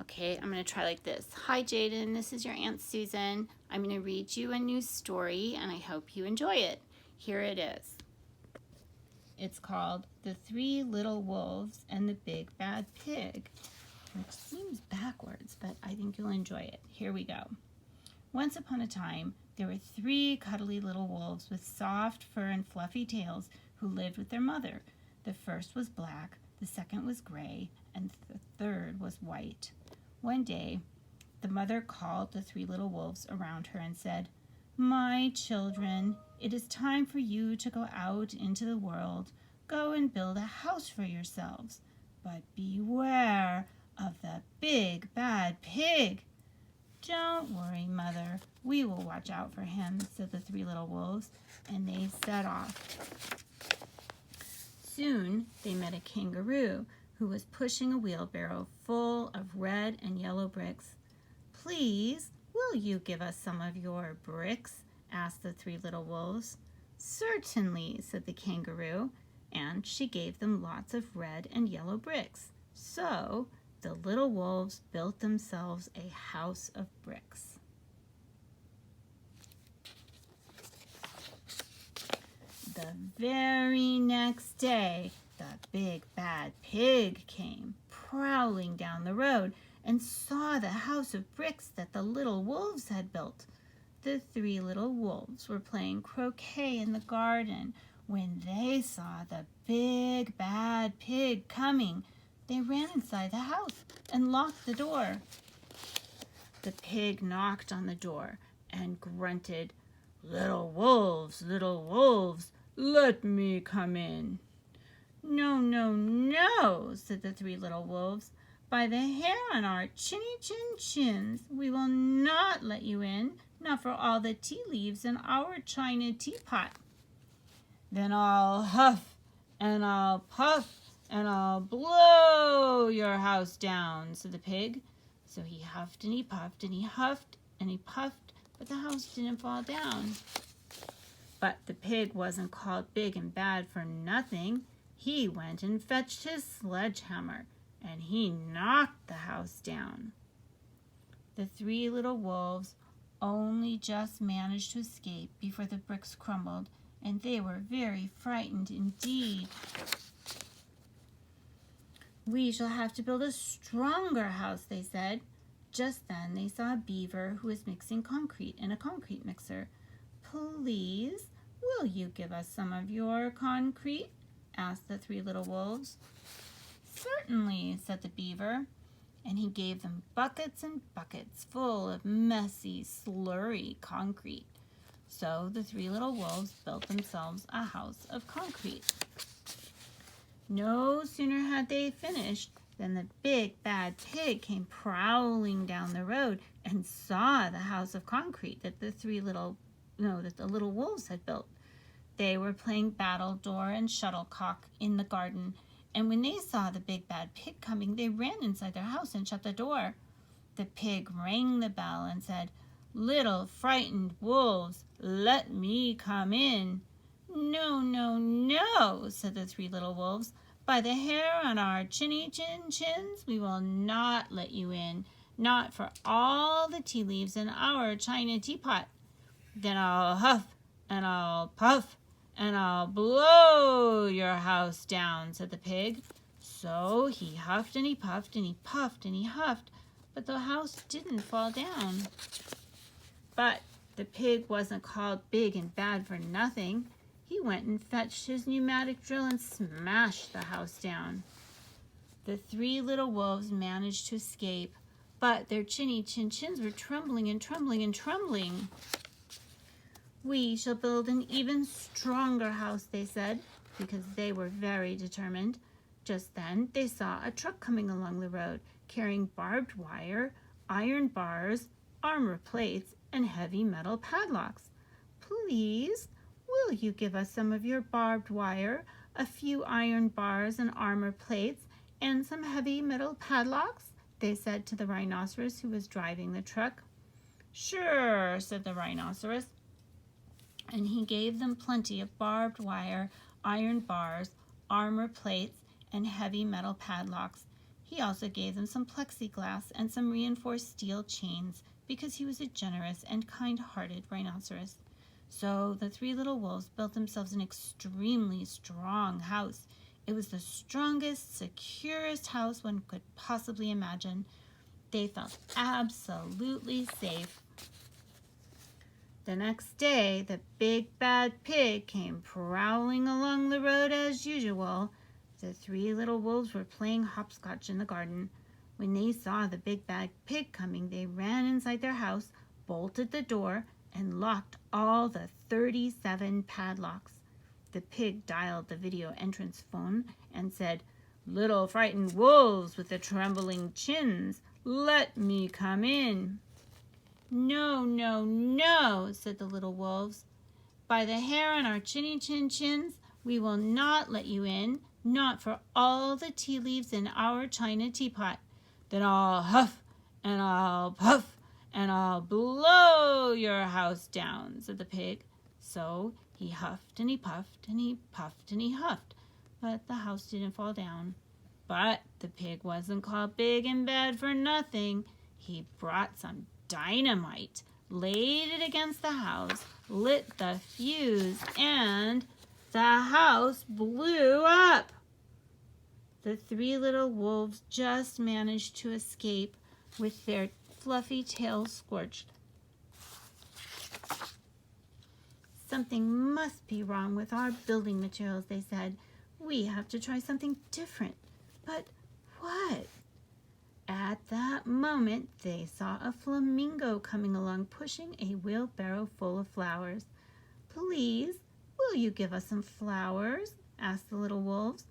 Okay, I'm going to try like this. Hi, Jayden. This is your Aunt Susan. I'm going to read you a new story, and I hope you enjoy it. Here it is. It's called The Three Little Wolves and the Big Bad Pig, which seems backwards, but I think you'll enjoy it. Here we go. Once upon a time, there were three cuddly little wolves with soft fur and fluffy tails who lived with their mother. The first was black, the second was gray, and the third was white. One day, the mother called the three little wolves around her and said, "My children, it is time for you to go out into the world. Go and build a house for yourselves. But beware of the big bad pig." "Don't worry, Mother. We will watch out for him," said the three little wolves, and they set off. Soon they met a kangaroo who was pushing a wheelbarrow full of red and yellow bricks. "Please, will you give us some of your bricks?" asked the three little wolves. "Certainly," said the kangaroo, and she gave them lots of red and yellow bricks. So the little wolves built themselves a house of bricks. The very next day, the big bad pig came prowling down the road and saw the house of bricks that the little wolves had built. The three little wolves were playing croquet in the garden when they saw the big bad pig coming. They ran inside the house and locked the door. The pig knocked on the door and grunted, little wolves, let me come in." "No, no, no," said the three little wolves. "By the hair on our chinny chin chins, we will not let you in, not for all the tea leaves in our china teapot." "Then I'll huff and I'll puff and I'll blow your house down," said the pig. So he huffed and he puffed and he huffed and he puffed, but the house didn't fall down. But the pig wasn't called big and bad for nothing. He went and fetched his sledgehammer, and he knocked the house down. The three little wolves only just managed to escape before the bricks crumbled, and they were very frightened indeed. "We shall have to build a stronger house," they said. Just then they saw a beaver who was mixing concrete in a concrete mixer. "Please, will you give us some of your concrete?" asked the three little wolves. "Certainly," said the beaver, and he gave them buckets and buckets full of messy, slurry concrete. So the three little wolves built themselves a house of concrete. No sooner had they finished than the big bad pig came prowling down the road and saw the house of concrete that the little wolves had built. They were playing battledore and shuttlecock in the garden, and when they saw the big bad pig coming, they ran inside their house and shut the door. The pig rang the bell and said, "Little frightened wolves, let me come in." "No, no, no," said the three little wolves. "By the hair on our chinny chin chins, we will not let you in, not for all the tea leaves in our china teapot." "Then I'll huff and I'll puff and I'll blow your house down," said the pig. So he huffed and he puffed and he puffed and he huffed, but the house didn't fall down. But the pig wasn't called big and bad for nothing. He went and fetched his pneumatic drill and smashed the house down. The three little wolves managed to escape, but their chinny chin chins were trembling and trembling and trembling. "We shall build an even stronger house," they said, because they were very determined. Just then they saw a truck coming along the road, carrying barbed wire, iron bars, armor plates, and heavy metal padlocks. "Please, will you give us some of your barbed wire, a few iron bars and armor plates, and some heavy metal padlocks?" they said to the rhinoceros who was driving the truck. "Sure," said the rhinoceros, and he gave them plenty of barbed wire, iron bars, armor plates, and heavy metal padlocks. He also gave them some plexiglass and some reinforced steel chains because he was a generous and kind-hearted rhinoceros. So the three little wolves built themselves an extremely strong house. It was the strongest, securest house one could possibly imagine. They felt absolutely safe. The next day, the big bad pig came prowling along the road as usual. The three little wolves were playing hopscotch in the garden. When they saw the big bad pig coming, they ran inside their house, bolted the door, and locked all the 37 padlocks. The pig dialed the video entrance phone and said, "Little frightened wolves with the trembling chins, let me come in." "No, no, no," said the little wolves. "By the hair on our chinny chin chins, we will not let you in, not for all the tea leaves in our china teapot. Then I'll huff and I'll puff and I'll blow your house down," said the pig. So he huffed and he puffed and he puffed and he huffed, but the house didn't fall down. But the pig wasn't called big and bad for nothing. He brought some dynamite, laid it against the house, lit the fuse, and the house blew up. The three little wolves just managed to escape with their fluffy tails scorched. "Something must be wrong with our building materials," they said. "We have to try something different. But what?" At that moment, they saw a flamingo coming along pushing a wheelbarrow full of flowers. "Please, will you give us some flowers?" asked the little wolves.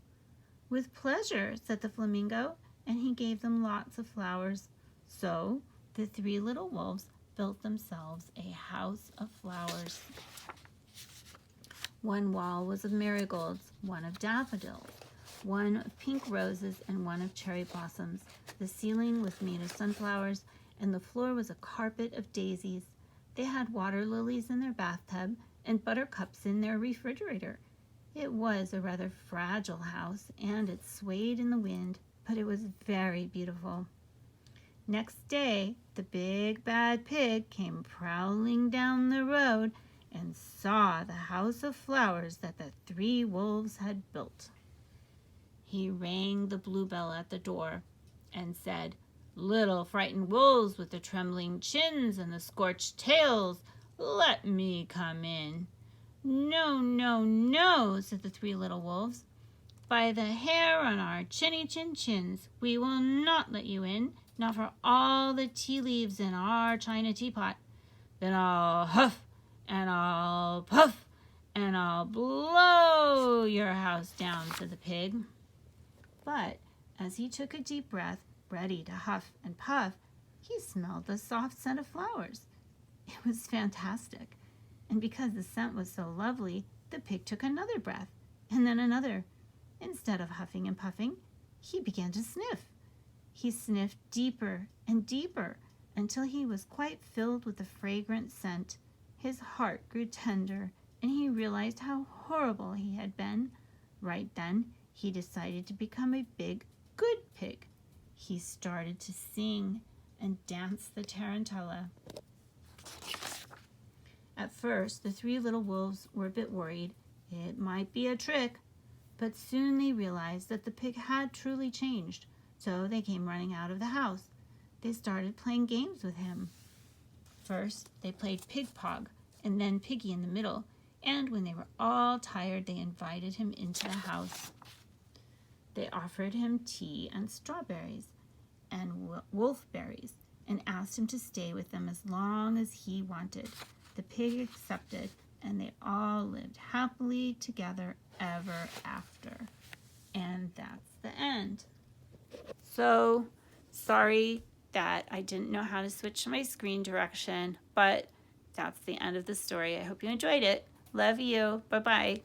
"With pleasure," said the flamingo, and he gave them lots of flowers. So the three little wolves built themselves a house of flowers. One wall was of marigolds, one of daffodils, one of pink roses, and one of cherry blossoms. The ceiling was made of sunflowers, and the floor was a carpet of daisies. They had water lilies in their bathtub and buttercups in their refrigerator. It was a rather fragile house, and it swayed in the wind, but it was very beautiful. Next day, the big bad pig came prowling down the road and saw the house of flowers that the three wolves had built. He rang the bluebell at the door and said, "Little frightened wolves with the trembling chins and the scorched tails, let me come in." "No, no, no," said the three little wolves. "By the hair on our chinny chin chins, we will not let you in, not for all the tea leaves in our china teapot. Then I'll huff and I'll puff and I'll blow your house down," said the pig. But as he took a deep breath, ready to huff and puff, he smelled the soft scent of flowers. It was fantastic. And because the scent was so lovely, the pig took another breath, and then another. Instead of huffing and puffing, he began to sniff. He sniffed deeper and deeper until he was quite filled with the fragrant scent. His heart grew tender, and he realized how horrible he had been. Right then, he decided to become a big, good pig. He started to sing and dance the tarantella. At first, the three little wolves were a bit worried. It might be a trick, but soon they realized that the pig had truly changed, so they came running out of the house. They started playing games with him. First, they played pig pog, and then piggy in the middle, and when they were all tired, they invited him into the house. They offered him tea and strawberries and wolfberries and asked him to stay with them as long as he wanted. The pig accepted, and they all lived happily together ever after. And that's the end. So, sorry that I didn't know how to switch my screen direction, but that's the end of the story. I hope you enjoyed it. Love you. Bye-bye.